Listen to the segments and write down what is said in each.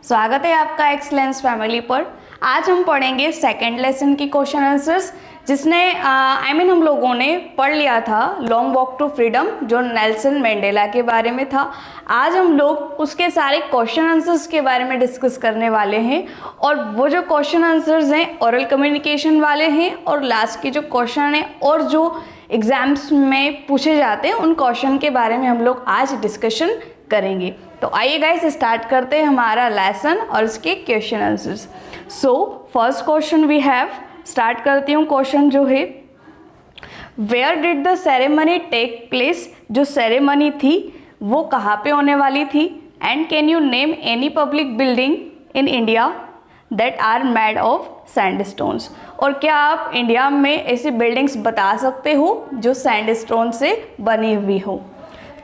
स्वागत है आपका एक्सलेंस फैमिली पर। आज हम पढ़ेंगे सेकंड लेसन की क्वेश्चन आंसर्स, जिसने हम लोगों ने पढ़ लिया था लॉन्ग वॉक टू फ्रीडम, जो नेल्सन मंडेला के बारे में था। आज हम लोग उसके सारे क्वेश्चन आंसर्स के बारे में डिस्कस करने वाले हैं, और वो जो क्वेश्चन आंसर्स हैं ओरल कम्युनिकेशन वाले हैं, और लास्ट के जो क्वेश्चन हैं और जो एग्जाम्स में पूछे जाते हैं उन क्वेश्चन के बारे में हम लोग आज डिस्कशन करेंगे। तो आइए गाइस स्टार्ट करते हैं हमारा लेसन और उसके question answers. So first question we have, start करती हूँ क्वेश्चन जो है, where did the ceremony take place. जो सेरेमनी थी वो कहाँ पे होने वाली थी। And can you name any public building in India that are made of sandstones. और क्या आप इंडिया में ऐसी बिल्डिंग्स बता सकते हो जो सैंडस्टोन से बनी हुई हो।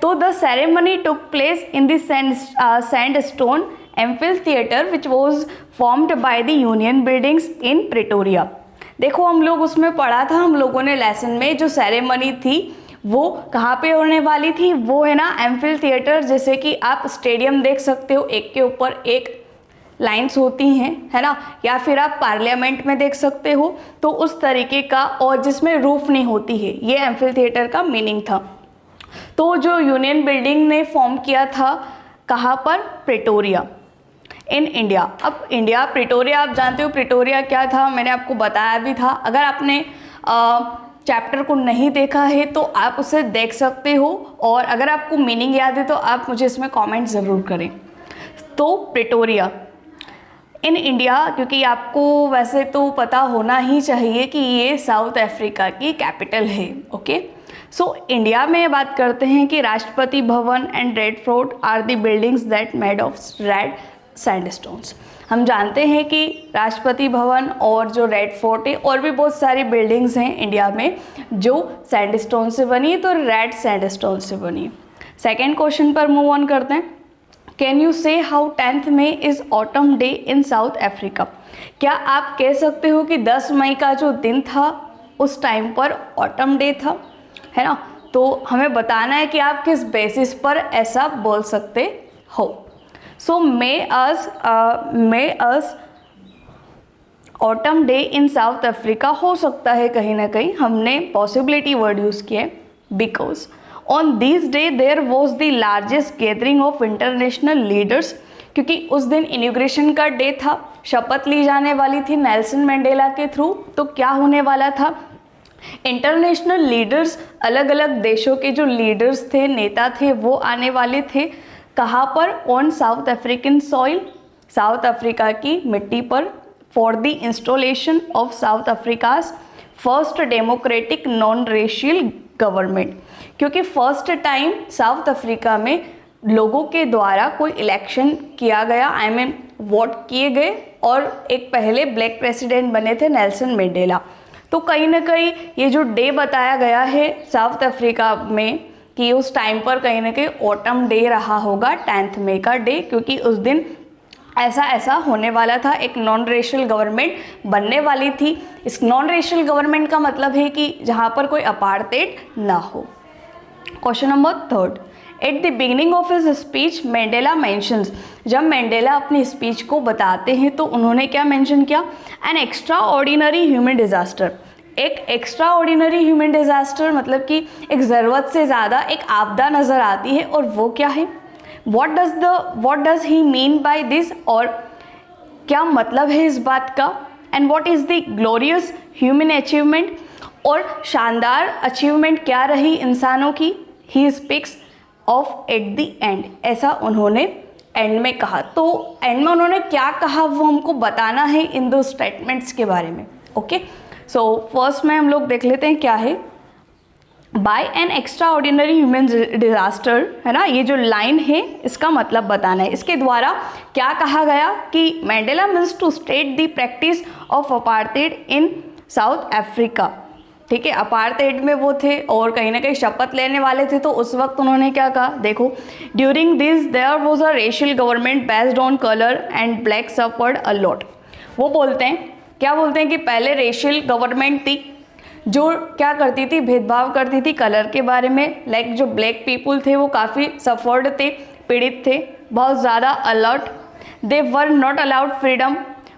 तो the ceremony took place in the sandstone amphitheatre which was formed by the union buildings in Pretoria. देखो हम लोग उसमें पढ़ा था हम लोगों ने लेसन में, जो सेरेमनी थी वो कहाँ पे होने वाली थी, वो है ना एम्फीथिएटर। जैसे कि आप स्टेडियम देख सकते हो, एक के ऊपर एक लाइन्स होती हैं, है ना, या फिर आप पार्लियामेंट में देख सकते हो, तो उस तरीके का, और जिसमें रूफ नहीं होती है, ये एम्फीथिएटर का मीनिंग था। तो जो यूनियन बिल्डिंग ने फॉर्म किया था कहाँ पर, प्रिटोरिया इन इंडिया। अब इंडिया प्रिटोरिया, आप जानते हो प्रिटोरिया क्या था, मैंने आपको बताया भी था। अगर आपने चैप्टर को नहीं देखा है तो आप उसे देख सकते हो, और अगर आपको मीनिंग याद है तो आप मुझे इसमें कमेंट ज़रूर करें। तो प्रिटोरिया इन इंडिया, क्योंकि आपको वैसे तो पता होना ही चाहिए कि ये साउथ अफ्रीका की कैपिटल है। ओके, सो इंडिया में बात करते हैं कि Rashtrapati Bhavan and Red Fort are the buildings that made of red sandstones. हम जानते हैं कि राष्ट्रपति भवन और जो रेड फोर्ट है, और भी बहुत सारी बिल्डिंग्स हैं इंडिया में जो सैंडस्टोन से बनी, तो रेड सैंडस्टोन से बनी। सेकेंड क्वेश्चन पर मूव ऑन करते हैं। Can you say how 10th May is autumn day in South Africa. क्या आप कह सकते हो कि 10 मई का जो दिन था उस टाइम पर ऑटम डे था, है ना। तो हमें बताना है कि आप किस बेसिस पर ऐसा बोल सकते हो। So May as autumn day in South Africa हो सकता है, कहीं ना कहीं हमने पॉसिबिलिटी वर्ड यूज़ किया है, because on this day there was the largest gathering of international leaders. क्योंकि उस दिन इनॉग्रेशन का डे था, शपथ ली जाने वाली थी नेल्सन मंडेला के थ्रू। तो क्या होने वाला था, इंटरनेशनल लीडर्स, अलग अलग देशों के जो लीडर्स थे, नेता थे, वो आने वाले थे। कहाँ पर, on south African soil, south Africa की मिट्टी पर, for the installation of south Africa's first democratic non racial government. क्योंकि फर्स्ट टाइम साउथ अफ्रीका में लोगों के द्वारा कोई इलेक्शन किया गया, वोट किए गए, और एक पहले ब्लैक प्रेसिडेंट बने थे नेल्सन मंडेला। तो कहीं ना कहीं ये जो डे बताया गया है साउथ अफ्रीका में कि उस टाइम पर कहीं ना कहीं ऑटम डे रहा होगा, 10th मई का डे, क्योंकि उस दिन ऐसा होने वाला था, एक नॉन रेशियल गवर्नमेंट बनने वाली थी। इस नॉन रेशियल गवर्नमेंट का मतलब है कि जहाँ पर कोई अपार्थाइड ना हो। Question number 3, at the beginning of his speech Mandela mentions. जब मंडेला अपनी स्पीच को बताते हैं तो उन्होंने क्या मेंशन किया, N extraordinary human disaster. एक एक्स्ट्रा ऑर्डिनरी ह्यूमन डिजास्टर मतलब कि एक ज़रूरत से ज़्यादा एक आपदा नज़र आती है, और वो क्या है, what does he mean by this, और क्या मतलब है इस बात का, and what is the glorious human achievement, और शानदार अचीवमेंट क्या रही इंसानों की। he speaks of at the end, ऐसा उन्होंने एंड में कहा। तो एंड में उन्होंने क्या कहा वो हमको बताना है इन दो स्टेटमेंट्स के बारे में। ओके, सो फर्स्ट में हम लोग देख लेते हैं क्या है, by an extraordinary human disaster, है ना। ये जो लाइन है इसका मतलब बताना है। इसके द्वारा क्या कहा गया कि Mandela means to state the practice of apartheid in South Africa. ठीक है, अपार्थाइड में वो थे और कहीं ना कहीं शपथ लेने वाले थे, तो उस वक्त उन्होंने क्या कहा, देखो, during this there was a racial government based on colour and black suffered a lot. वो बोलते हैं, क्या बोलते हैं कि पहले रेशियल गवर्नमेंट थी जो क्या करती थी, भेदभाव करती थी कलर के बारे में। लाइक जो ब्लैक पीपल थे वो काफ़ी सफर्ड थे, पीड़ित थे, बहुत ज़्यादा alert they were not allowed freedom,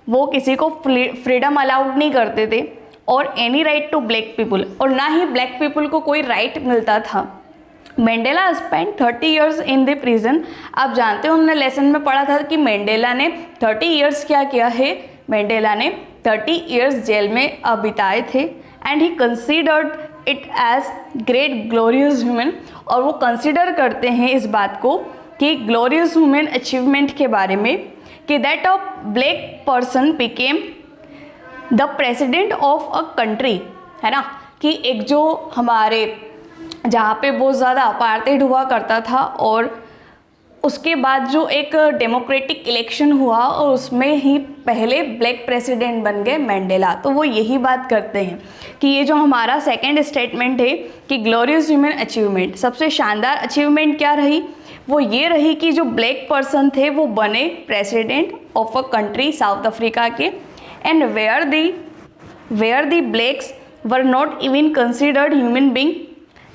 वो किसी को फ्रीडम अलाउड नहीं करते थे, और any right to black people, और ना ही ब्लैक पीपल को कोई राइट मिलता था। Mandela spend 30 years in the prison. आप जानते हो हमने लेसन में पढ़ा था कि मंडेला ने 30 ईयर्स क्या किया है, मंडेला ने 30 ईयर्स जेल में बिताए थे। And he considered it as great glorious human, और वो कंसीडर करते हैं इस बात को कि ग्लोरियस ह्यूमन अचीवमेंट के बारे में, कि that a black person became the president of a country, है ना, कि एक जो हमारे जहाँ पे बहुत ज़्यादा अपार्थाइड हुआ करता था, और उसके बाद जो एक डेमोक्रेटिक इलेक्शन हुआ और उसमें ही पहले ब्लैक प्रेसिडेंट बन गए मंडेला। तो वो यही बात करते हैं कि ये जो हमारा सेकंड स्टेटमेंट है कि ग्लोरियस ह्यूमन अचीवमेंट, सबसे शानदार अचीवमेंट क्या रही, वो ये रही कि जो ब्लैक पर्सन थे वो बने president of a country South Africa के, and where the blacks were not even considered human being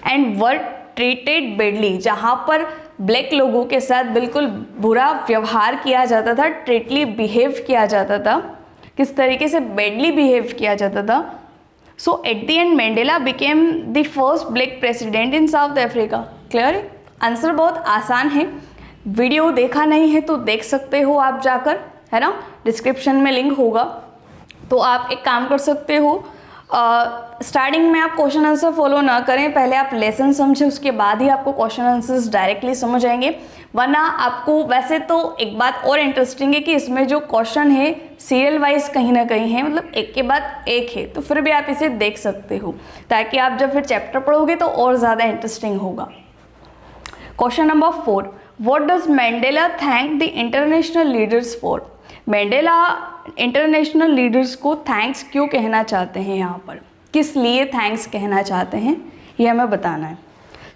and were treated badly, जहाँ पर ब्लैक लोगों के साथ बिल्कुल बुरा व्यवहार किया जाता था, ट्रीटली बिहेव किया जाता था, किस तरीके से बेडली बिहेव किया जाता था। So at the end Mandela became the first black president in South Africa. Clear है? आंसर बहुत आसान है, वीडियो देखा नहीं है तो देख सकते हो आप जाकर, है ना, डिस्क्रिप्शन में लिंक होगा। तो आप एक काम कर सकते हो, स्टार्टिंग में आप क्वेश्चन आंसर फॉलो ना करें, पहले आप लेसन समझें, उसके बाद ही आपको क्वेश्चन आंसर्स डायरेक्टली समझ आएंगे। वरना आपको, वैसे तो एक बात और इंटरेस्टिंग है कि इसमें जो क्वेश्चन है सीरियल वाइज कहीं ना कहीं है, मतलब एक के बाद एक है, तो फिर भी आप इसे देख सकते हो ताकि आप जब फिर चैप्टर पढ़ोगे तो और ज़्यादा इंटरेस्टिंग होगा। Question number 4, what does Mandela thank the international leaders for. Mandela international leaders को थैंक्स क्यों कहना चाहते हैं, यहाँ पर किस लिए थैंक्स कहना चाहते हैं ये हमें बताना है।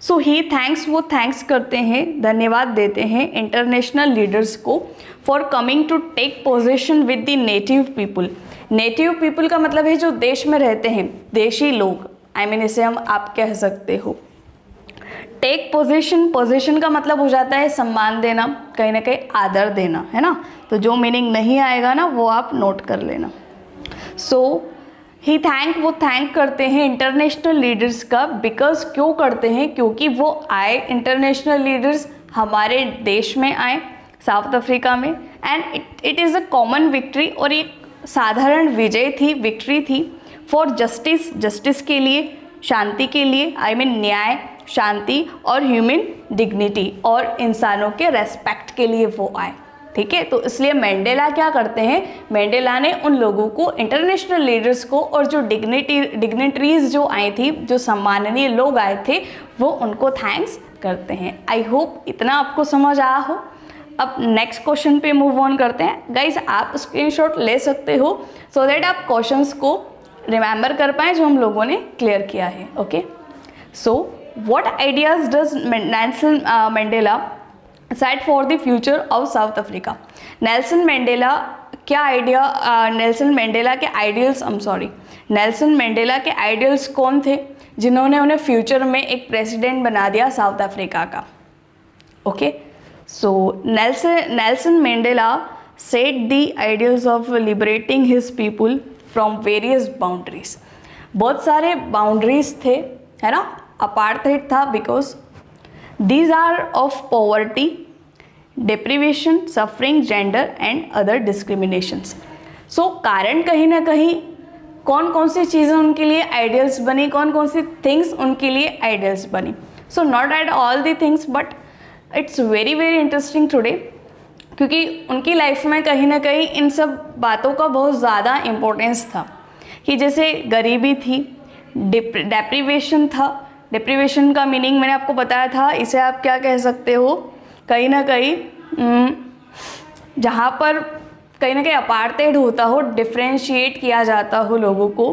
सो ही थैंक्स, वो थैंक्स करते हैं, धन्यवाद देते हैं इंटरनेशनल लीडर्स को for coming to take position with the native people. Native people का मतलब है जो देश में रहते हैं, देशी लोग, आई मीन इसे हम आप कह सकते हो। टेक पोजीशन, पोजीशन का मतलब हो जाता है सम्मान देना, कहीं ना कहीं आदर देना, है ना, तो जो मीनिंग नहीं आएगा ना वो आप नोट कर लेना। सो ही थैंक, वो थैंक करते हैं इंटरनेशनल लीडर्स का, बिकॉज क्यों करते हैं, क्योंकि वो आए इंटरनेशनल लीडर्स हमारे देश में आए साउथ अफ्रीका में, and it is a common victory, और एक साधारण विजय थी, विक्ट्री थी फॉर जस्टिस, जस्टिस के लिए, शांति के लिए, आई मीन न्याय, शांति और ह्यूमन डिग्निटी, और इंसानों के रेस्पेक्ट के लिए वो आए। ठीक है, तो इसलिए मंडेला क्या करते हैं, मंडेला ने उन लोगों को, इंटरनेशनल लीडर्स को, और जो डिग्निटरीज जो आई थी, जो सम्माननीय लोग आए थे, वो उनको थैंक्स करते हैं। आई होप इतना आपको समझ आया हो। अब नेक्स्ट क्वेश्चन पे मूव ऑन करते हैं। गाइज आप स्क्रीनशॉट ले सकते हो सो दैट आप क्वेश्चंस को रिमेंबर कर पाएँ जो हम लोगों ने क्लियर किया है। Okay, so what ideas does Nelson Mandela set for the future of south Africa. Nelson Mandela क्या आइडिया, नेल्सन मंडेला के आइडियल्स, नेल्सन मंडेला के आइडियल्स कौन थे जिन्होंने उन्हें फ्यूचर में एक प्रेसिडेंट बना दिया साउथ अफ्रीका का। Okay, so Nelson Mandela set the ideals of liberating his people from various boundaries. बहुत सारे बाउंड्रीज थे, है ना, अपार्थाइड था, because these are of poverty, deprivation, suffering, gender and other discriminations। so कारण कहीं ना कहीं कौन कौन सी चीज़ें उनके लिए आइडियल्स बनी, कौन कौन सी थिंग्स उनके लिए आइडियल्स बनी। So not at all the things but it's very very interesting today, क्योंकि उनकी लाइफ में कहीं ना कहीं इन सब बातों का बहुत ज़्यादा इम्पोर्टेंस था, कि जैसे गरीबी थी, डेप्रीवेशन था। डिप्रीवेशन का मीनिंग मैंने आपको बताया था, इसे आप क्या कह सकते हो, कहीं ना कहीं जहाँ पर कहीं ना कहीं अपार्थाइड होता हो, डिफ्रेंशिएट किया जाता हो लोगों को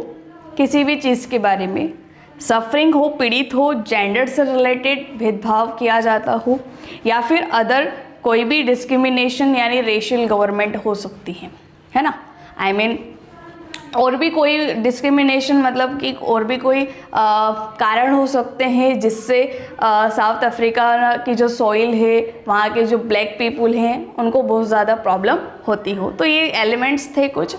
किसी भी चीज़ के बारे में, सफरिंग हो, पीड़ित हो, जेंडर से रिलेटेड भेदभाव किया जाता हो, या फिर अदर कोई भी डिस्क्रिमिनेशन यानी रेशियल गवर्नमेंट हो सकती है ना, आई मीन और भी कोई डिस्क्रिमिनेशन, मतलब कि और भी कोई कारण हो सकते हैं जिससे साउथ अफ्रीका की जो सॉइल है, वहाँ के जो ब्लैक पीपल हैं, उनको बहुत ज़्यादा प्रॉब्लम होती हो। तो ये एलिमेंट्स थे कुछ,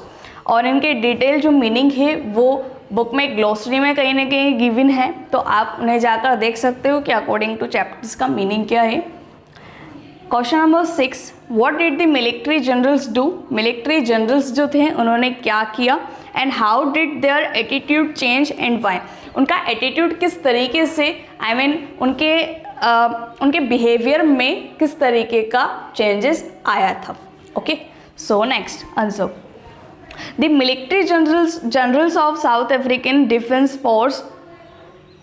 और इनके डिटेल जो मीनिंग है वो बुक में ग्लोसरी में कहीं ना कहीं गिवन है, तो आप उन्हें जाकर देख सकते हो कि अकॉर्डिंग टू चैप्टर्स का मीनिंग क्या है। Question number 6, what did the military generals do? Military generals जो थे उन्होंने क्या किया, and how did their attitude change and why? उनका एटीट्यूड किस तरीके से, आई मीन उनके बिहेवियर में किस तरीके का चेंजेस आया था। Okay, so next answer, the military generals of South African defence force,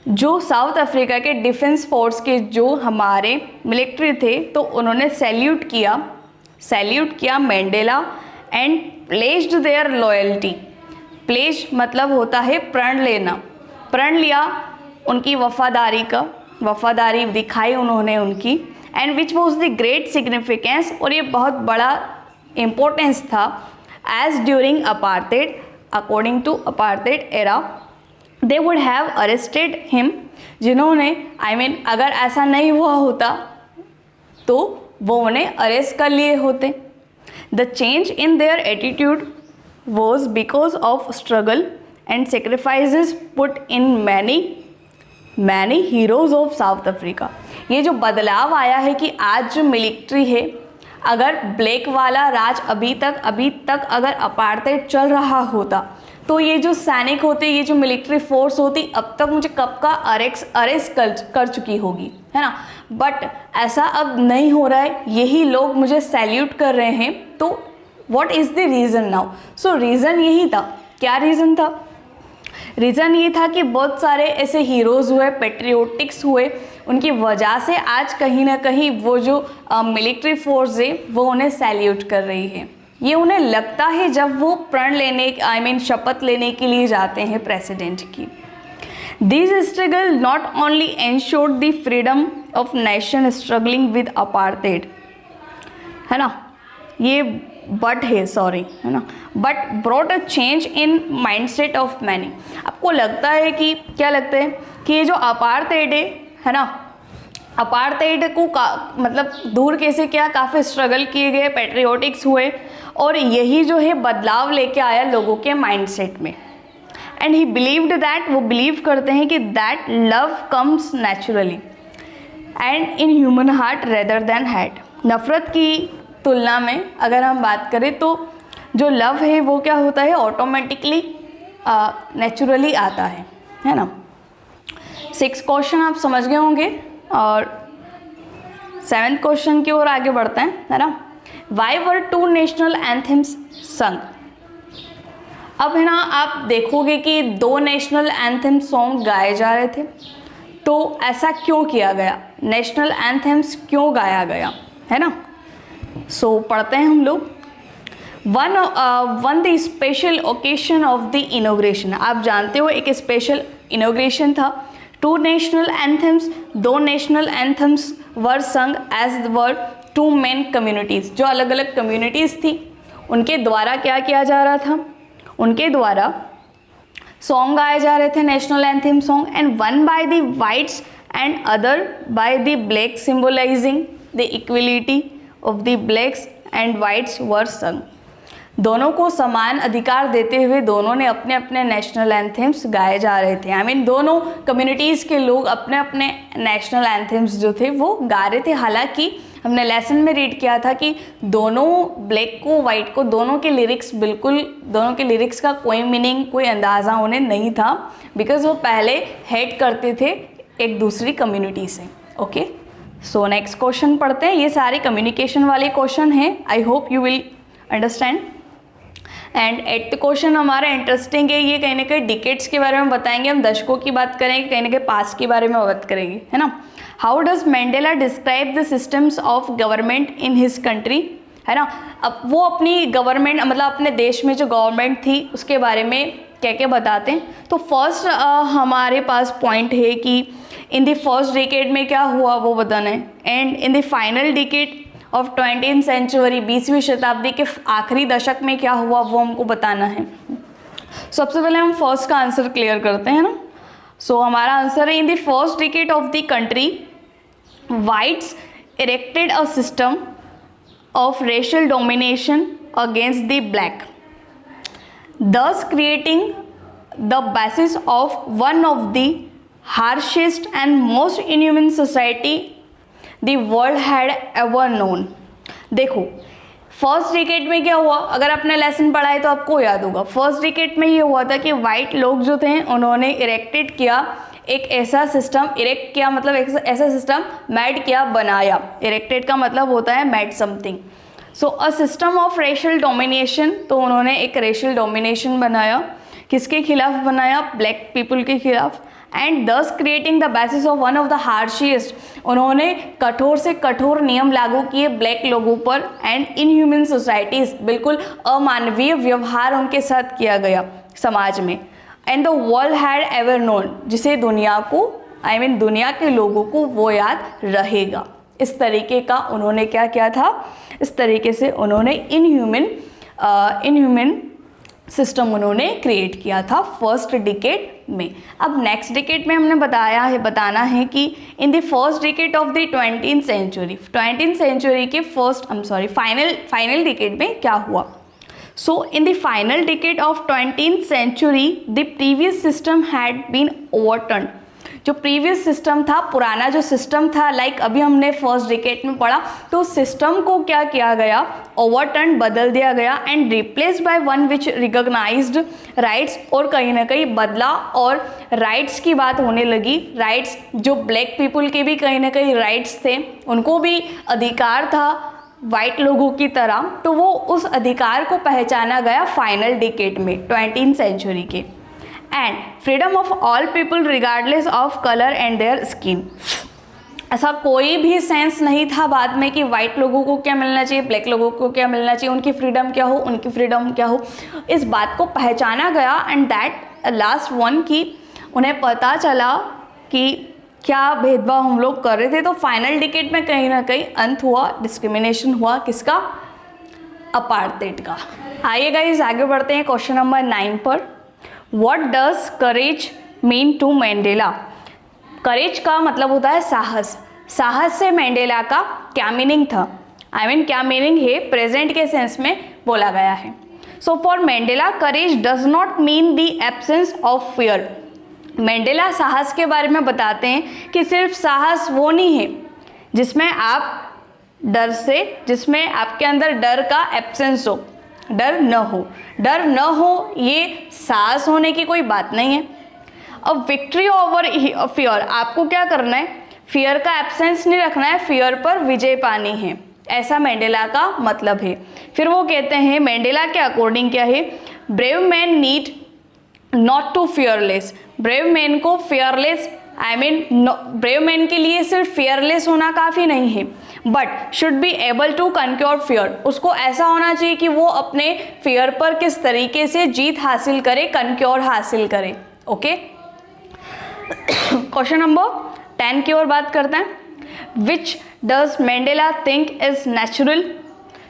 जो साउथ अफ्रीका के डिफेंस फोर्स के जो हमारे मिलिट्री थे, तो उन्होंने सैल्यूट किया Mandela and placed their loyalty. Pledge मतलब होता है प्रण लेना, प्रण लिया उनकी वफादारी दिखाई उन्होंने उनकी, and which was the great significance, और ये बहुत बड़ा इम्पोर्टेंस था, as during apartheid, according to apartheid era they would have arrested him, जिन्होंने अगर ऐसा नहीं हुआ होता तो वो उन्हें अरेस्ट कर लिए होते। The change in their attitude was because of struggle and sacrifices put in many heroes of south Africa. ये जो बदलाव आया है कि आज जो मिलिट्री है, अगर ब्लैक वाला राज अभी तक अगर अपार्थाइड चल रहा होता तो ये जो सैनिक होते, ये जो मिलिट्री फोर्स होती, अब तक मुझे कब का अरेस्ट कर चुकी होगी, है ना। बट ऐसा अब नहीं हो रहा है, यही लोग मुझे सैल्यूट कर रहे हैं, तो what is the reason now? So reason यही था। क्या रीज़न था? रीज़न ये था कि बहुत सारे ऐसे हीरोज़ हुए, पेट्रियोटिक्स हुए, उनकी वजह से आज कहीं ना कहीं वो जो मिलिट्री फोर्स है वो उन्हें सैल्यूट कर रही है। ये उन्हें लगता है जब वो प्रण लेने शपथ लेने के लिए जाते हैं प्रेसिडेंट की। This struggle not only ensured the freedom of nation struggling with apartheid, है ना, ये बट है, सॉरी, है ना, but brought a change in mindset of many. आपको लगता है कि, क्या लगता है कि ये जो अपार्थाइड है ना, अपार्थाइड को मतलब दूर कैसे किया, काफ़ी स्ट्रगल किए गए, पेट्रियोटिक्स हुए, और यही जो है बदलाव लेके आया लोगों के माइंडसेट में। एंड ही बिलीव्ड दैट, वो बिलीव करते हैं कि that love comes naturally and in human heart rather than hate. नफ़रत की तुलना में अगर हम बात करें तो जो लव है वो क्या होता है, ऑटोमेटिकली नेचुरली आता है ना। 6 क्वेश्चन आप समझ गए होंगे, और 7th क्वेश्चन की ओर आगे बढ़ते हैं, है ना। वाई वर 2 नेशनल एंथम्स संग? अब है ना, आप देखोगे कि 2 नेशनल एंथम सॉन्ग गाए जा रहे थे, तो ऐसा क्यों किया गया, नेशनल एंथम्स क्यों गाया गया, है ना। सो पढ़ते हैं हम लोग। One the special occasion of the inauguration, आप जानते हो एक स्पेशल इनोग्रेशन था। 2 नेशनल एंथम्स, 2 नेशनल एंथम्स वर संग एज वर 2 मेन कम्युनिटीज़, जो अलग अलग कम्युनिटीज़ थी उनके द्वारा क्या किया जा रहा था, उनके द्वारा सॉन्ग गाए जा रहे थे, national anthem song, and one by the whites and other by the black, symbolising the equality of the blacks and whites were sung. दोनों को समान अधिकार देते हुए दोनों ने अपने अपने नेशनल एंथम्स गाए जा रहे थे। दोनों कम्युनिटीज़ के लोग अपने अपने नेशनल एंथम्स जो थे वो गा रहे थे। हालांकि हमने लेसन में रीड किया था कि दोनों, ब्लैक को वाइट को, दोनों के लिरिक्स का कोई मीनिंग, कोई अंदाज़ा उन्हें नहीं था, बिकॉज वो पहले हेट करते थे एक दूसरी कम्युनिटी से। ओके, सो नेक्स्ट क्वेश्चन पढ़ते हैं। ये सारे कम्युनिकेशन वाले क्वेश्चन हैं, आई hope you will understand. And 8th question हमारा इंटरेस्टिंग है, ये कहीं ना कहीं डिकेट्स के बारे में बताएंगे, हम दशकों की बात करेंगे, कहीं ना कहीं पास्ट के बारे में बात करेंगे, है ना। How does mandala describe the systems of government in his country, है ना। अब वो अपनी गवर्नमेंट, मतलब अपने देश में जो गवर्नमेंट थी उसके बारे में क्या क्या बताते हैं। तो फर्स्ट हमारे पास पॉइंट है कि इन द फर्स्ट डिकेड में क्या हुआ वो बताना है, and in the final decade of 20th century, 20वीं शताब्दी के आखिरी दशक में क्या हुआ वो हमको बताना है। सबसे पहले हम फर्स्ट का आंसर क्लियर करते हैं ना। सो हमारा आंसर है इन the first decade of the country whites erected a system of racial domination against the black, thus creating the basis of one of the harshest and most inhuman society the world had ever known। देखो first decade में क्या हुआ, अगर आपने lesson पढ़ा है तो आपको याद होगा। फर्स्ट डिकेड में ये हुआ था कि वाइट लोग जो थे उन्होंने इरेक्टेड किया एक ऐसा सिस्टम, इरेक्ट किया मतलब एक ऐसा सिस्टम, मेड किया बनाया। इरेक्टेड का मतलब होता है made something. So a system of racial domination, तो उन्होंने एक रेशियल डोमिनेशन बनाया। किसके खिलाफ बनाया? ब्लैक पीपल के खिलाफ। And thus creating the basis of one of the harshest, उन्होंने कठोर से कठोर नियम लागू किए ब्लैक लोगों पर। एंड इनह्यूमन सोसाइटीज़, बिल्कुल अमानवीय व्यवहार उनके साथ किया गया समाज में। And the world had ever known, जिसे दुनिया को दुनिया के लोगों को वो याद रहेगा। इस तरीके का उन्होंने क्या किया था, इस तरीके से उन्होंने इनह्यूमन सिस्टम उन्होंने क्रिएट किया था फर्स्ट डिकेड में। अब नेक्स्ट डिकेड में हमने बताना है कि in the first decade of the 20th century, 20th century के फाइनल डिकेड में क्या हुआ। So in the final decade of 20th century, the previous system had been overturned। जो प्रीवियस सिस्टम था, पुराना जो सिस्टम था, लाइक अभी हमने फर्स्ट डिकेड में पढ़ा, तो सिस्टम को क्या किया गया, ओवरटर्न, बदल दिया गया। And replaced by one which recognised rights, और कहीं ना कहीं बदला और राइट्स की बात होने लगी। राइट्स जो ब्लैक पीपल के भी कहीं ना कहीं राइट्स थे, उनको भी अधिकार था वाइट लोगों की तरह, तो वो उस अधिकार को पहचाना गया फाइनल डिकेड में 20th सेंचुरी के। And freedom of all people regardless of colour and their skin, ऐसा कोई भी सेंस नहीं था बाद में कि वाइट लोगों को क्या मिलना चाहिए, ब्लैक लोगों को क्या मिलना चाहिए, उनकी फ्रीडम क्या हो, उनकी फ्रीडम क्या हो, इस बात को पहचाना गया। एंड दैट लास्ट वन की उन्हें पता चला कि क्या भेदभाव हम लोग कर रहे थे। तो फाइनल डिकेड में कहीं ना कहीं अंत हुआ, डिस्क्रिमिनेशन हुआ, किसका? अपार्थाइड का। आइए गाइस आगे बढ़ते हैं क्वेश्चन नंबर 9 पर। What does courage mean to Mandela? Courage का मतलब होता है साहस। साहस से मैंडेला का क्या मीनिंग था, क्या मीनिंग है, प्रेजेंट के सेंस में बोला गया है। So for mandala courage does not mean the absence of fear. Mandala साहस के बारे में बताते हैं कि सिर्फ साहस वो नहीं है जिसमें आप डर से, जिसमें आपके अंदर डर का एब्सेंस हो, डर न हो। डर न हो ये साहस होने की कोई बात नहीं है। अब विक्ट्री ओवर फियर, आपको क्या करना है, फियर का एब्सेंस नहीं रखना है, फियर पर विजय पानी है, ऐसा मैंडेला का मतलब है। फिर वो कहते हैं मैंडेला के अकॉर्डिंग क्या है, brave man need not to fearless. Brave man को फियरलेस ब्रेव मैन के लिए सिर्फ फियरलेस होना काफ़ी नहीं है, but should be able to conquer fear. उसको ऐसा होना चाहिए कि वो अपने फियर पर किस तरीके से जीत हासिल करे, कनक्योर हासिल करे। ओके, क्वेश्चन नंबर 10 की ओर बात करते हैं। Which does Mandela think is natural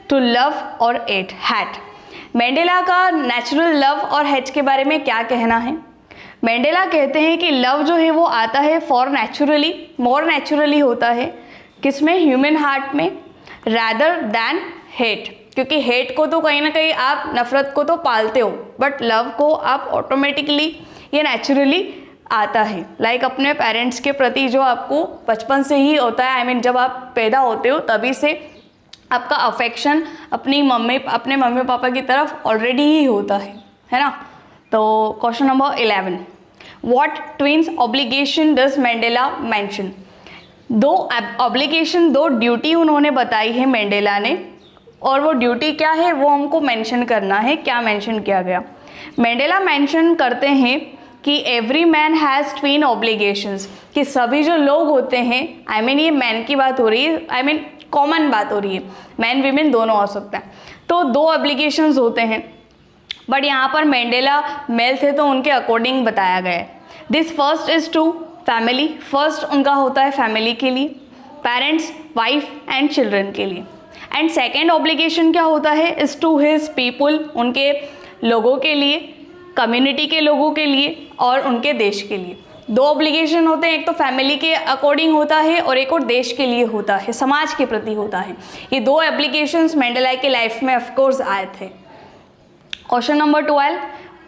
to love और हेट? मैंडेला का नेचुरल लव और हेट के बारे में क्या कहना है? मैंडेला कहते हैं कि लव जो है वो आता है मोर नेचुरली होता है, किसमें? ह्यूमन हार्ट में, रैदर दैन हेट। क्योंकि हेट को तो कहीं ना कहीं आप, नफरत को तो पालते हो, बट लव को आप ऑटोमेटिकली, ये नेचुरली आता है। लाइक अपने पेरेंट्स के प्रति जो आपको बचपन से ही होता है, जब आप पैदा होते हो तभी से आपका अफेक्शन अपने मम्मी पापा की तरफ ऑलरेडी ही होता है ना। तो question number 11, what twins obligation does mandala mention? दो ऑब्लिगेशन, दो ड्यूटी उन्होंने बताई है मैंडेला ने, और वो ड्यूटी क्या है वो हमको मेंशन करना है। क्या मेंशन किया गया? मैंडेला मेंशन करते हैं कि every man has twin obligations, कि सभी जो लोग होते हैं, ये मैन की बात हो रही है, कॉमन बात हो रही है, मैन वीमेन दोनों हो सकता है, तो दो ऑब्लिगेशंस होते हैं, बट यहाँ पर मैंडेला मेल थे तो उनके अकॉर्डिंग बताया गया है। This first is to family, first उनका होता है फैमिली के लिए, पेरेंट्स, वाइफ एंड चिल्ड्रन के लिए। एंड सेकेंड ऑब्लिगेशन क्या होता है? इज टू हिज पीपुल, उनके लोगों के लिए, कम्युनिटी के लोगों के लिए और उनके देश के लिए। दो ऑब्लिगेशन होते हैं, एक तो फैमिली के अकॉर्डिंग होता है और एक और देश के लिए होता है, समाज के प्रति होता है। ये दो एप्लीकेशंस मंडेला की लाइफ में ऑफकोर्स आए थे। Question number 12,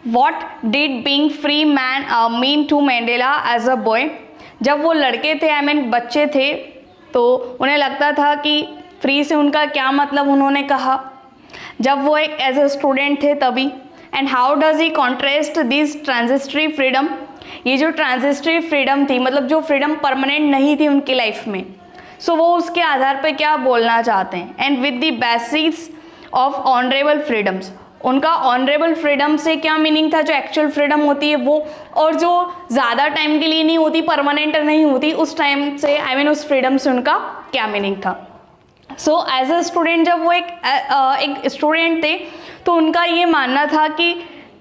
what did being free man mean to Mandela as a boy. जब वो लड़के थे, आई मीन बच्चे थे, तो उन्हें लगता था कि फ्री से उनका क्या मतलब उन्होंने कहा, जब वो एक एज अ स्टूडेंट थे तभी। And how does he contrast this transitory freedom. ये जो ट्रांजिस्टरी फ्रीडम थी, मतलब जो फ्रीडम परमानेंट नहीं थी उनकी लाइफ में, सो वो उसके आधार पर क्या बोलना चाहते हैं। And with the basis of honourable freedoms, उनका ऑनरेबल फ्रीडम से क्या मीनिंग था, जो एक्चुअल फ्रीडम होती है वो, और जो ज़्यादा टाइम के लिए नहीं होती, परमानेंट नहीं होती, उस टाइम से आई मीन उस फ्रीडम से उनका क्या मीनिंग था। सो एज अ स्टूडेंट, जब वो एक स्टूडेंट थे तो उनका ये मानना था कि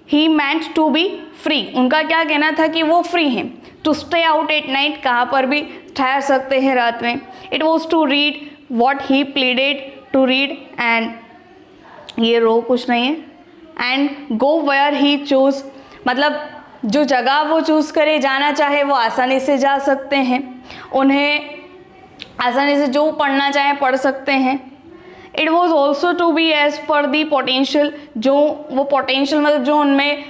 he meant to be free. उनका क्या कहना था कि वो फ्री हैं, to stay out at night, कहाँ पर भी ठहर सकते हैं रात में। It was to read what he pleaded to read, and ये रो कुछ नहीं है, and go where he choose, मतलब जो जगह वो चूज़ करे, जाना चाहे वो आसानी से जा सकते हैं, उन्हें आसानी से जो पढ़ना चाहे पढ़ सकते हैं। It was also to be as per the potential, जो वो पोटेंशियल मतलब जो उनमें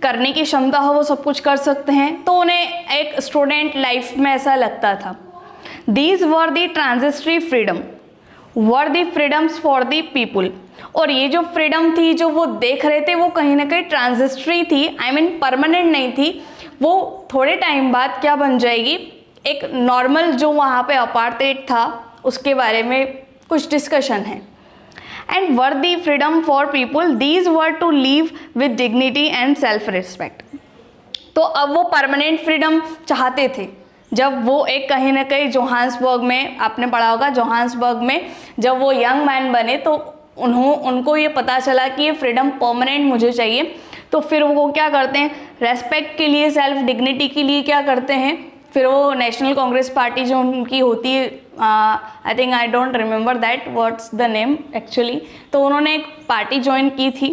करने की क्षमता हो वो सब कुछ कर सकते हैं, तो उन्हें एक स्टूडेंट लाइफ में ऐसा लगता था। These were the transitory freedom were the freedoms for the people. और ये जो फ्रीडम थी जो वो देख रहे थे वो कहीं ना कहीं ट्रांजिस्टरी थी, आई मीन परमानेंट नहीं थी। वो थोड़े टाइम बाद क्या बन जाएगी, एक नॉर्मल जो वहाँ पे अपार्टमेंट था उसके बारे में कुछ डिस्कशन है। And were the freedom for people, these were to live with dignity and self respect. तो अब वो परमानेंट फ्रीडम चाहते थे। जब वो एक कहीं ना कहीं जोहान्सबर्ग में, आपने पढ़ा होगा जोहान्सबर्ग में जब वो यंग मैन बने तो उनको ये पता चला कि ये फ्रीडम परमानेंट मुझे चाहिए, तो फिर वो क्या करते हैं, रेस्पेक्ट के लिए, सेल्फ डिग्निटी के लिए क्या करते हैं, फिर वो नेशनल कांग्रेस पार्टी जो उनकी होती है, I think I don't remember that what's the name actually, तो उन्होंने एक पार्टी ज्वाइन की थी,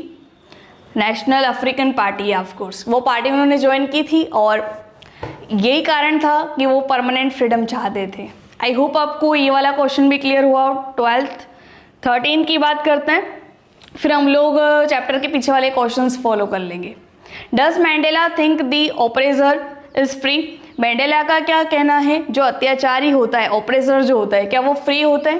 national African party, of course वो पार्टी उन्होंने ज्वाइन की थी, और यही कारण था कि वो परमानेंट फ्रीडम चाहते थे। आई होप आपको ये वाला क्वेश्चन भी क्लियर हुआ। 12th 13 की बात करते हैं, फिर हम लोग चैप्टर के पीछे वाले क्वेश्चंस फॉलो कर लेंगे। Does Mandela think the oppressor is free. Mandela का क्या कहना है, जो अत्याचारी होता है, ऑपरेसर जो होता है, क्या वो फ्री होता है।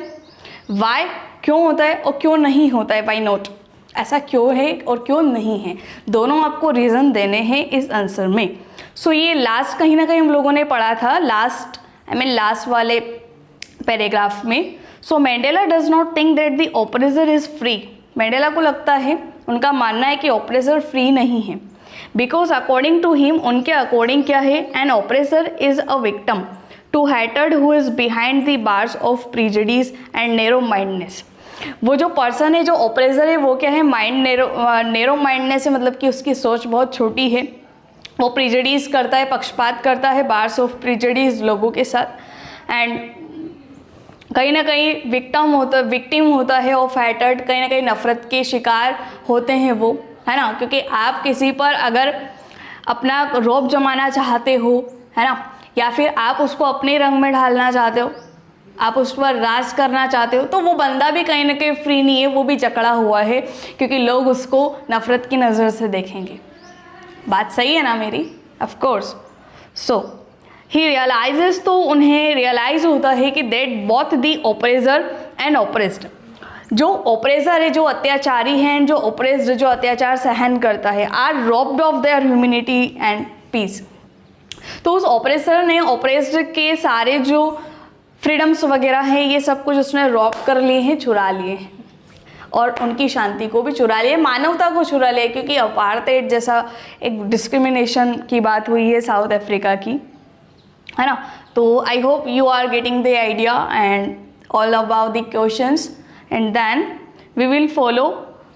वाई, क्यों होता है और क्यों नहीं होता है, वाई नॉट, ऐसा क्यों है और क्यों नहीं है, दोनों आपको रीज़न देने हैं इस आंसर में। सो ये लास्ट कहीं ना कहीं हम लोगों ने पढ़ा था, लास्ट वाले पैराग्राफ में। So Mandela does not think that the oppressor is free. Mandela को लगता है, उनका मानना है कि ऑपरेसर फ्री नहीं है, बिकॉज अकॉर्डिंग टू हिम, उनके अकॉर्डिंग क्या है, an oppressor is a victim to hatred who is behind the bars of prejudice and narrow mindness. वो जो पर्सन है, जो ऑपरेसर है, वो क्या है, नैरो माइंडनेस है, मतलब कि उसकी सोच बहुत छोटी है, वो प्रीजुडिस करता है, पक्षपात करता है बार्स ऑफ प्रीजुडिस लोगों के साथ, एंड कहीं ना कहीं विक्टिम होता है ऑफ हैटर्ड, कहीं ना कहीं नफरत के शिकार होते हैं वो, है ना, क्योंकि आप किसी पर अगर अपना रौब जमाना चाहते हो, है ना, या फिर आप उसको अपने रंग में ढालना चाहते हो, आप उस पर राज करना चाहते हो, तो वो बंदा भी कहीं ना कहीं फ्री नहीं है, वो भी जकड़ा हुआ है, क्योंकि लोग उसको नफ़रत की नज़र से देखेंगे। बात सही है ना मेरी, of course. So he realises, तो उन्हें रियलाइज होता है कि that both the oppressor and oppressed, जो ऑपरेसर है, जो अत्याचारी हैं, जो ऑपरेस्ड, जो अत्याचार सहन करता है, are robbed of their humanity and peace. तो उस ऑपरेसर ने ऑपरेस्ड के सारे जो फ्रीडम्स वगैरह हैं, ये सब कुछ उसने रॉब कर लिए हैं, चुरा लिए हैं, और उनकी शांति को भी चुरा लिए, मानवता को चुरा लिए, क्योंकि अपार्थाइड जैसा एक डिस्क्रिमिनेशन की बात हुई है साउथ अफ्रीका की, है ना। तो I hope you are getting the idea and all about the questions, and then we will follow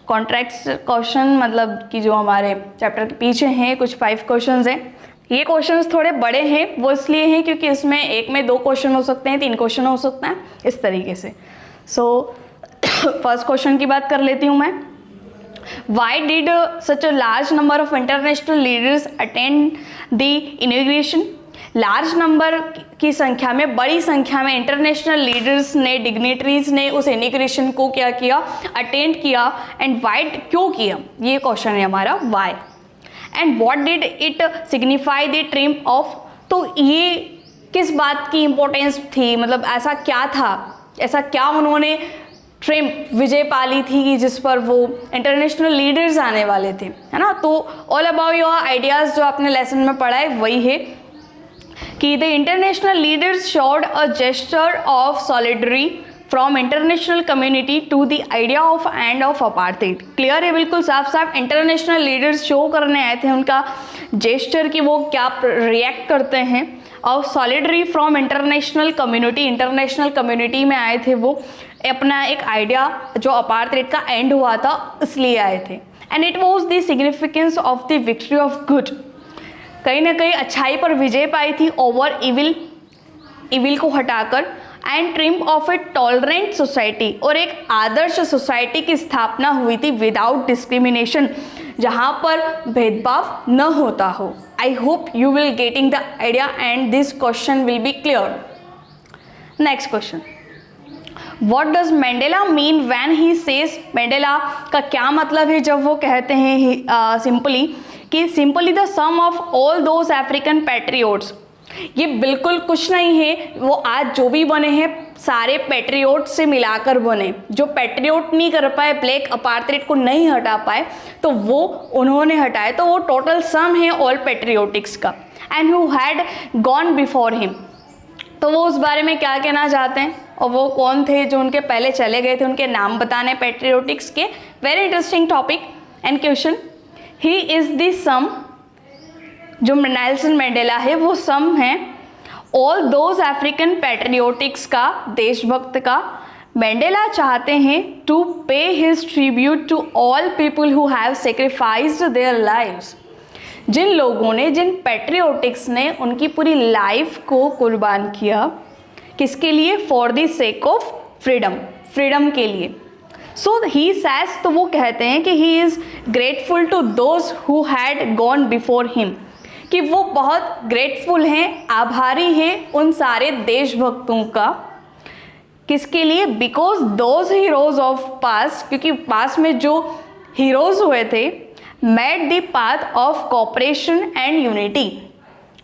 contracts question, मतलब कि जो हमारे चैप्टर के पीछे हैं कुछ 5 क्वेश्चंस हैं। ये क्वेश्चंस थोड़े बड़े हैं, वो इसलिए हैं क्योंकि इसमें एक में 2 क्वेश्चन हो सकते हैं, 3 क्वेश्चन हो सकते हैं, इस तरीके से। सो फर्स्ट क्वेश्चन की बात कर लेती हूँ मैं। Why did such a large number of international leaders attend the inauguration? Large number की संख्या में, बड़ी संख्या में इंटरनेशनल लीडर्स ने, डिग्नेटरीज ने उस इनॉग्रेशन को क्या किया, अटेंड किया. एंड वाई, क्यों किया, ये क्वेश्चन है हमारा, why. And what did it signify the triumph of, तो ये किस बात की इंपॉर्टेंस थी, मतलब ऐसा क्या था, ऐसा क्या उन्होंने ट्रिम्फ, विजय पाली थी कि जिस पर वो इंटरनेशनल लीडर्स आने वाले थे, है ना. तो ऑल अबाउट योर आइडियाज़ जो आपने लेसन में पढ़ा है वही है कि the international leaders showed a gesture of solidarity from international community to the idea of end of apartheid. Clear है, बिल्कुल साफ साफ. इंटरनेशनल लीडर्स शो करने आए थे उनका जेस्चर कि वो क्या रिएक्ट करते हैं, of solidarity from international community, international community में आए थे वो, अपना एक आइडिया जो अपार्थाइड का एंड हुआ था इसलिए आए थे. And it was the significance of the victory of good, कहीं ना कहीं अच्छाई पर विजय पाई थी ओवर इविल, इविल को हटाकर. And triumph of A tolerant society, और एक आदर्श सोसाइटी की स्थापना हुई थी विदाउट डिस्क्रिमिनेशन, जहाँ पर भेदभाव न होता हो. आई hope you will getting the idea and this question will be clear. Next question, what does mandala mean when he says, mandala का क्या मतलब है जब वो कहते हैं सिंपली कि simply the sum of all those African patriots. ये बिल्कुल कुछ नहीं है, वो आज जो भी बने हैं सारे पैट्रियोट से मिलाकर बने. जो पैट्रियोट नहीं कर पाए, ब्लैक अपार्थाइड को नहीं हटा पाए, तो वो उन्होंने हटाए, तो वो टोटल सम है ऑल पैट्रियोटिक्स का. And who had gone before him, तो वो उस बारे में क्या कहना चाहते हैं और वो कौन थे जो उनके पहले चले गए थे, उनके नाम बताने पैट्रियोटिक्स के. Very interesting topic and question. He is the some, जो नेल्सन मैंडेला है वो सम है ऑल दोज अफ्रीकन पैट्रियोटिक्स का, देशभक्त का. मैंडेला चाहते हैं to pay his tribute to all people who have sacrificed their lives, जिन लोगों ने, जिन पैट्रियोटिक्स ने उनकी पूरी लाइफ को कुर्बान किया, किसके लिए, for the sake of freedom, freedom के लिए. सो ही सैज, तो वो कहते हैं कि he is grateful to those who had gone before him, कि वो बहुत ग्रेटफुल हैं, आभारी हैं उन सारे देशभक्तों का. किसके लिए, because those heroes of past, क्योंकि पास्ट में जो हीरोज हुए थे, made the path of cooperation and unity,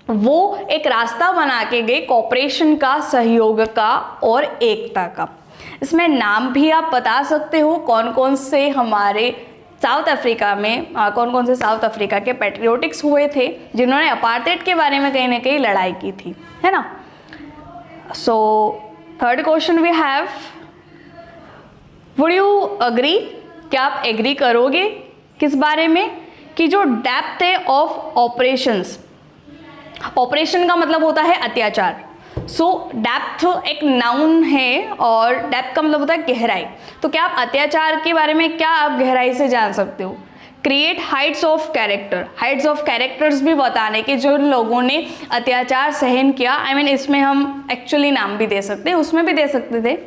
वो एक रास्ता बना के गए कोऑपरेशन का, सहयोग का और एकता का. इसमें नाम भी आप बता सकते हो कौन कौन से हमारे साउथ अफ्रीका में, कौन कौन से साउथ अफ्रीका के पैट्रियोटिक्स हुए थे जिन्होंने अपार्थाइड के बारे में कहीं ना कहीं लड़ाई की थी, है ना. So third question we have, would you agree, क्या आप एग्री करोगे किस बारे में, कि जो डेप्थ है ऑफ ऑपरेशंस, ऑपरेशन का मतलब होता है अत्याचार. सो डेप्थ एक नाउन है और डेप्थ का मतलब होता है गहराई. तो क्या आप अत्याचार के बारे में क्या आप गहराई से जान सकते हो. Create Heights of character, Heights of characters भी बताने के जो लोगों ने अत्याचार सहन किया. आई मीन इसमें हम एक्चुअली नाम भी दे सकते हैं, उसमें भी दे सकते थे.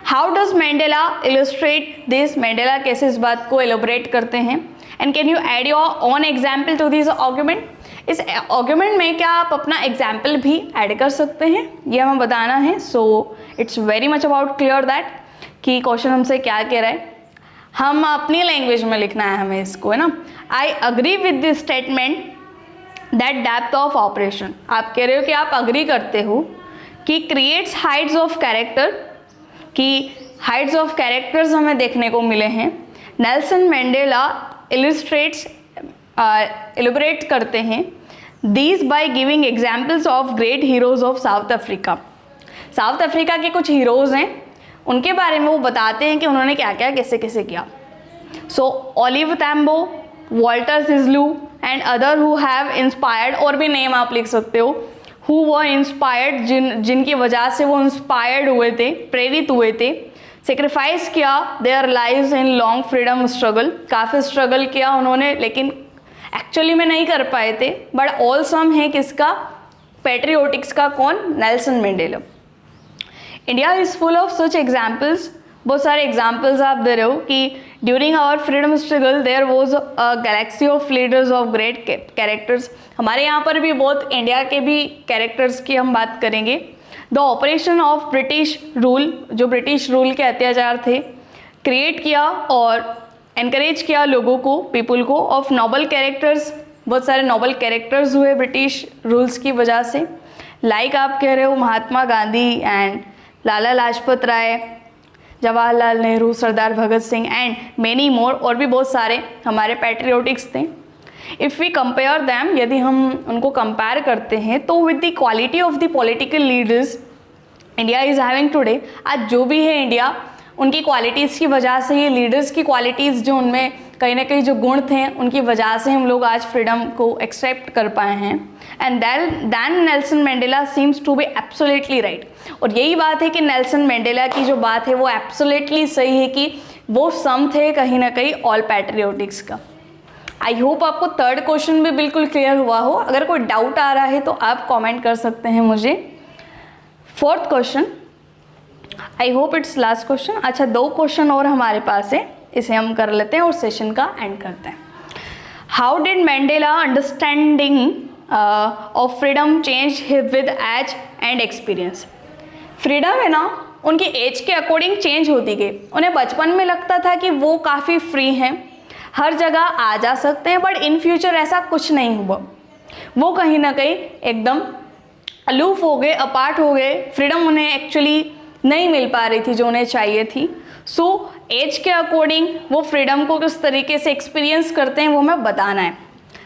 How does Mandela illustrate this, Mandela कैसे इस बात को एलोबरेट करते हैं. And can you add your own example to this argument. इस आर्ग्यूमेंट में क्या आप अपना एग्जाम्पल भी ऐड कर सकते हैं, ये हमें बताना है. So it's very much about clear that कि क्वेश्चन हमसे क्या कह रहा है, हम अपनी लैंग्वेज में लिखना है हमें इसको, है ना. I agree with this statement that depth of operation, आप कह रहे हो कि आप अग्री करते हो कि क्रिएट्स हाइट्स ऑफ कैरेक्टर, कि हाइट्स ऑफ कैरेक्टर्स हमें देखने को मिले हैं. नेल्सन मैंडेला इलस्ट्रेट्स, एलिब्रेट करते हैं these by giving examples of great heroes of south Africa. South Africa के कुछ हीरोज़ हैं, उनके बारे में वो बताते हैं कि उन्होंने क्या क्या कैसे कैसे किया. So Oliver Tambo, Walter Sisulu and other who have inspired, और भी नेम आप लिख सकते हो, हु वर इंस्पायर्ड, जिनकी वजह से वो इंस्पायर्ड हुए थे, प्रेरित हुए थे. सेक्रीफाइस किया their lives in long freedom struggle, काफ़ी स्ट्रगल किया उन्होंने लेकिन एक्चुअली में नहीं कर पाए थे. बट ऑल सम है किसका, पैट्रियोटिक्स का. कौन, Nelson Mandela. India is full of such examples बहुत सारे एग्जाम्पल्स आप दे रहे हो कि during our freedom struggle there was a galaxy of leaders of great characters. हमारे यहाँ पर भी बहुत इंडिया के भी कैरेक्टर्स की हम बात करेंगे। The operation of British rule, जो ब्रिटिश रूल के अत्याचार थे, क्रिएट किया और एनकरेज किया लोगों को, पीपल को, ऑफ नोबल कैरेक्टर्स, बहुत सारे नोबल कैरेक्टर्स हुए ब्रिटिश रूल्स की वजह से। लाइक आप कह रहे हो Mahatma Gandhi and Lala Lajpat Rai, Jawaharlal Nehru, Sardar Bhagat Singh and many more, और भी बहुत सारे हमारे पैट्रियोटिक्स थे। इफ़ वी कंपेयर दैम, यदि हम उनको कंपेयर करते हैं तो with the quality of the political leaders India is having today, आज जो भी है इंडिया, उनकी क्वालिटीज़ की वजह से, ये लीडर्स की क्वालिटीज़ जो उनमें कहीं ना कहीं जो गुण थे, उनकी वजह से हम लोग आज फ्रीडम को एक्सेप्ट कर पाए हैं। And then Nelson Mandela seems to be absolutely right. और यही बात है कि नेल्सन मंडेला की जो बात है वो एब्सोल्युटली सही है कि वो सम थे कहीं ना कहीं ऑल पैट्रियोटिक्स का। आई होप आपको थर्ड क्वेश्चन भी बिल्कुल क्लियर हुआ हो। अगर कोई डाउट आ रहा है तो आप कॉमेंट कर सकते हैं मुझे। Fourth question, I hope it's last question. अच्छा, 2 क्वेश्चन और हमारे पास है, इसे हम कर लेते हैं और सेशन का एंड करते हैं। How did Mandela understanding of freedom change with age and experience. Freedom है ना, उनकी एज के अकॉर्डिंग चेंज होती गई। उन्हें बचपन में लगता था कि वो काफ़ी फ्री हैं, हर जगह आ जा सकते हैं, बट इन फ्यूचर ऐसा कुछ नहीं हुआ। वो कहीं ना कहीं एकदम अलूफ हो गए, अपार्ट हो गए। फ्रीडम उन्हें एक्चुअली नहीं मिल पा रही थी जो उन्हें चाहिए थी। सो एज के अकॉर्डिंग वो फ्रीडम को किस तरीके से एक्सपीरियंस करते हैं वो हमें बताना है।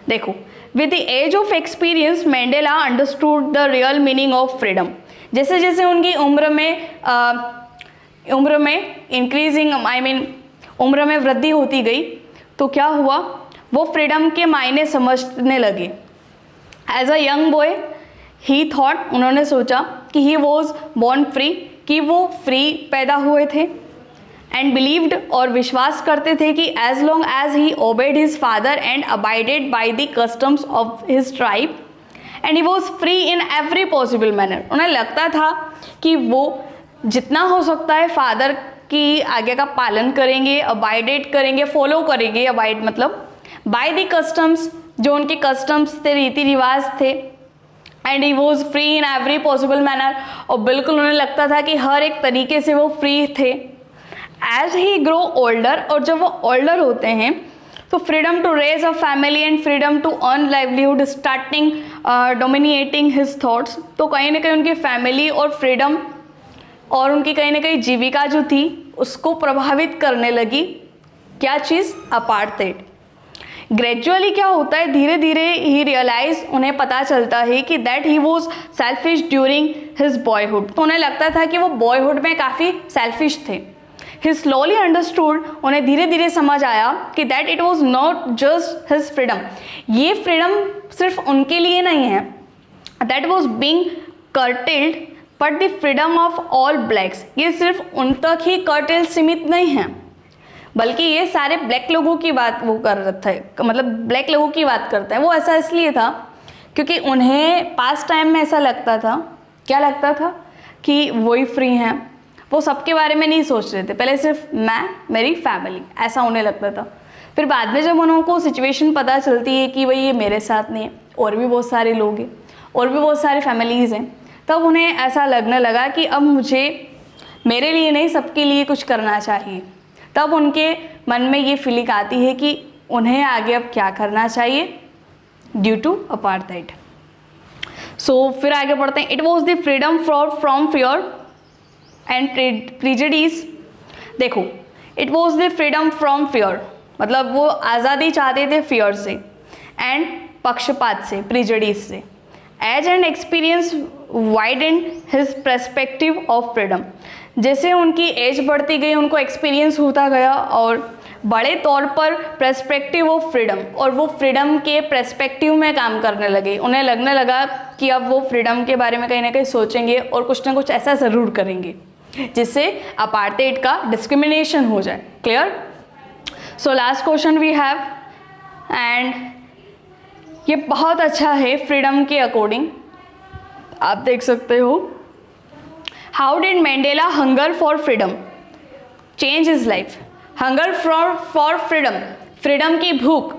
देखो, with the age of experience Mandela understood the real meaning of freedom. जैसे जैसे उनकी उम्र में इंक्रीजिंग उम्र में वृद्धि होती गई तो क्या हुआ, वो फ्रीडम के मायने समझने लगे। As a young boy he thought, उन्होंने सोचा कि ही वॉज बॉर्न फ्री, कि वो फ्री पैदा हुए थे। एंड बिलीव्ड, और विश्वास करते थे कि as long as he obeyed his father and abided by the customs of his tribe and he was free in every possible manner. उन्हें लगता था कि वो जितना हो सकता है फादर की आज्ञा का पालन करेंगे, अबाइडेड करेंगे, फॉलो करेंगे। अबाइड मतलब बाय द कस्टम्स, जो उनके कस्टम्स थे, रीति रिवाज थे। And he was free in every possible manner, और बिल्कुल उन्हें लगता था कि हर एक तरीके से वो फ्री थे। एज ही ग्रो ओल्डर, और जब वो ओल्डर होते हैं तो freedom to raise a family and freedom to earn livelihood starting dominating his thoughts. तो कहीं ना कहीं उनकी फैमिली और फ्रीडम और उनकी कहीं ना कहीं जीविका जो थी उसको प्रभावित करने लगी। क्या चीज़? अपार्थाइड। ग्रेजुअली क्या होता है, धीरे धीरे ही रियलाइज, उन्हें पता चलता है कि that he was selfish during his boyhood. तो उन्हें लगता था कि वो बॉयहुड में काफ़ी सेल्फिश थे। ही स्लोली अंडरस्टूड, उन्हें धीरे धीरे समझ आया कि that it was not just his freedom, ये फ्रीडम सिर्फ उनके लिए नहीं है। That was being curtailed but the freedom of all blacks, ये सिर्फ उन तक ही कर्टेल सीमित नहीं है, बल्कि ये सारे ब्लैक लोगों की बात वो कर रहा था, मतलब ब्लैक लोगों की बात करता है। वो ऐसा इसलिए था क्योंकि उन्हें पास्ट टाइम में ऐसा लगता था, क्या लगता था कि वही फ्री हैं, वो सबके बारे में नहीं सोच रहे थे। पहले सिर्फ मैं, मेरी फैमिली, ऐसा उन्हें लगता था। फिर बाद में जब उनको सिचुएशन पता चलती है कि भाई ये मेरे साथ नहीं है, और भी बहुत सारे लोग हैं, और भी बहुत सारी फैमिलीज़ हैं, तब उन्हें ऐसा लगने लगा कि अब मुझे मेरे लिए नहीं सबके लिए कुछ करना चाहिए। तब उनके मन में ये फीलिंग आती है कि उन्हें आगे अब क्या करना चाहिए ड्यू टू अपार्थाइड। सो फिर आगे बढ़ते हैं। It was the freedom from fear and prejudice. देखो, it was the freedom from fear, मतलब वो आज़ादी चाहते थे फियर से, एंड पक्षपात से, प्रिजुडिस से। Age and experience widened his perspective of freedom. जैसे उनकी एज बढ़ती गई, उनको एक्सपीरियंस होता गया और बड़े तौर पर पर्सपेक्टिव ऑफ फ्रीडम, और वो फ्रीडम के पर्सपेक्टिव में काम करने लगे। उन्हें लगने लगा कि अब वो फ्रीडम के बारे में कहीं ना कहीं सोचेंगे और कुछ ना कुछ ऐसा ज़रूर करेंगे जिससे अपार्थाइड का डिस्क्रिमिनेशन हो जाए। Clear? So last question we have, and ये बहुत अच्छा है फ्रीडम के अकॉर्डिंग, आप देख सकते हो। How did Mandela hunger for freedom, change his life, hunger for freedom, freedom की भूख,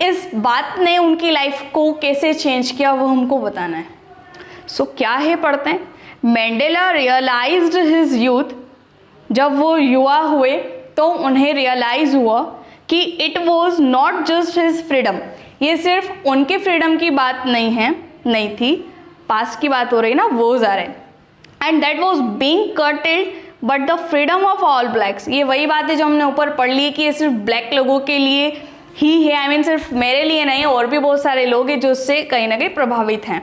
इस बात ने उनकी लाइफ को कैसे चेंज किया वो हमको बताना है। सो क्या है पढ़ते हैं। मैंडेला रियलाइज्ड हिज यूथ, जब वो युवा हुए तो उन्हें रियलाइज़ हुआ कि it was not just his freedom, ये सिर्फ उनके फ्रीडम की बात नहीं थी, पास्ट की बात हो रही ना, वो आ रहे, and that was being curtailed but the freedom of all blacks, ये वही बात है जो हमने ऊपर पढ़ ली कि ये सिर्फ ब्लैक लोगों के लिए ही है, आई मीन सिर्फ मेरे लिए नहीं, और भी बहुत सारे लोग हैं जो उससे कहीं ना कहीं प्रभावित हैं।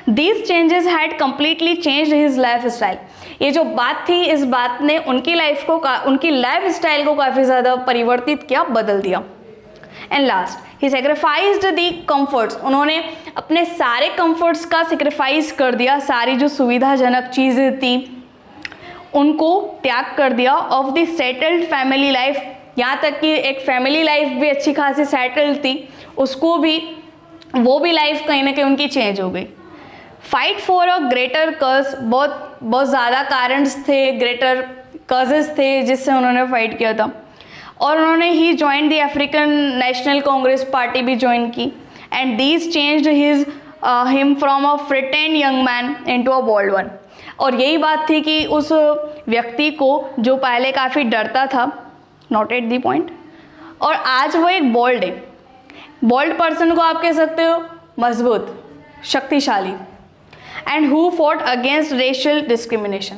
These changes had completely changed his life style, ये जो बात थी इस बात ने उनकी लाइफ को उनकी लाइफ स्टाइल को काफ़ी ज़्यादा परिवर्तित किया, बदल दिया। And last he sacrificed the comforts, उन्होंने अपने सारे कम्फर्ट्स का सेक्रीफाइस कर दिया, सारी जो सुविधाजनक चीज़ें थी उनको त्याग कर दिया। Of the settled family life, यहाँ तक कि एक फैमिली लाइफ भी अच्छी खासी सेटल्ड थी, उसको भी वो भी लाइफ कहीं ना कहीं उनकी चेंज हो गई। फाइट फॉर अ ग्रेटर कज, बहुत ज़्यादा कारण थे, ग्रेटर कजेस थे जिससे उन्होंने फाइट किया था। और उन्होंने ही join the African National Congress party भी ज्वाइन की। And these changed him from a frightened young man into a bold one, और यही बात थी कि उस व्यक्ति को जो पहले काफ़ी डरता था, नॉट एट दी पॉइंट, और आज वो एक बोल्ड है। बोल्ड पर्सन को आप कह सकते हो मजबूत, शक्तिशाली, and who fought against racial discrimination,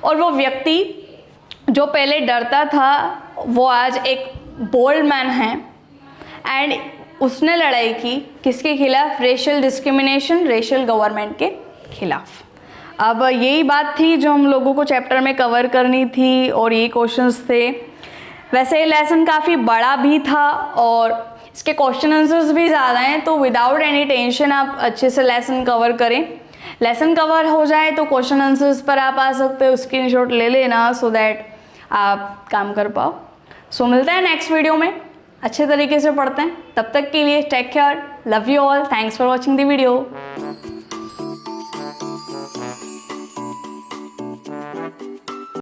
और वो व्यक्ति जो पहले डरता था वो आज एक बोल्ड मैन है, एंड उसने लड़ाई की किसके खिलाफ, रेशियल डिस्क्रिमिनेशन, रेशियल गवर्नमेंट के खिलाफ। अब यही बात थी जो हम लोगों को चैप्टर में कवर करनी थी और ये क्वेश्चंस थे। वैसे ये लेसन काफ़ी बड़ा भी था और इसके क्वेश्चन आंसर्स भी ज़्यादा हैं, तो विदाउट एनी टेंशन आप अच्छे से लेसन कवर करें। लेसन कवर हो जाए तो क्वेश्चन आंसर्स पर आप आ सकते हो, स्क्रीनशॉट ले लेना सो दैट आप काम कर पाओ। सो मिलते हैं नेक्स्ट वीडियो में, अच्छे तरीके से पढ़ते हैं। तब तक के लिए take care, love you all, thanks for watching the video.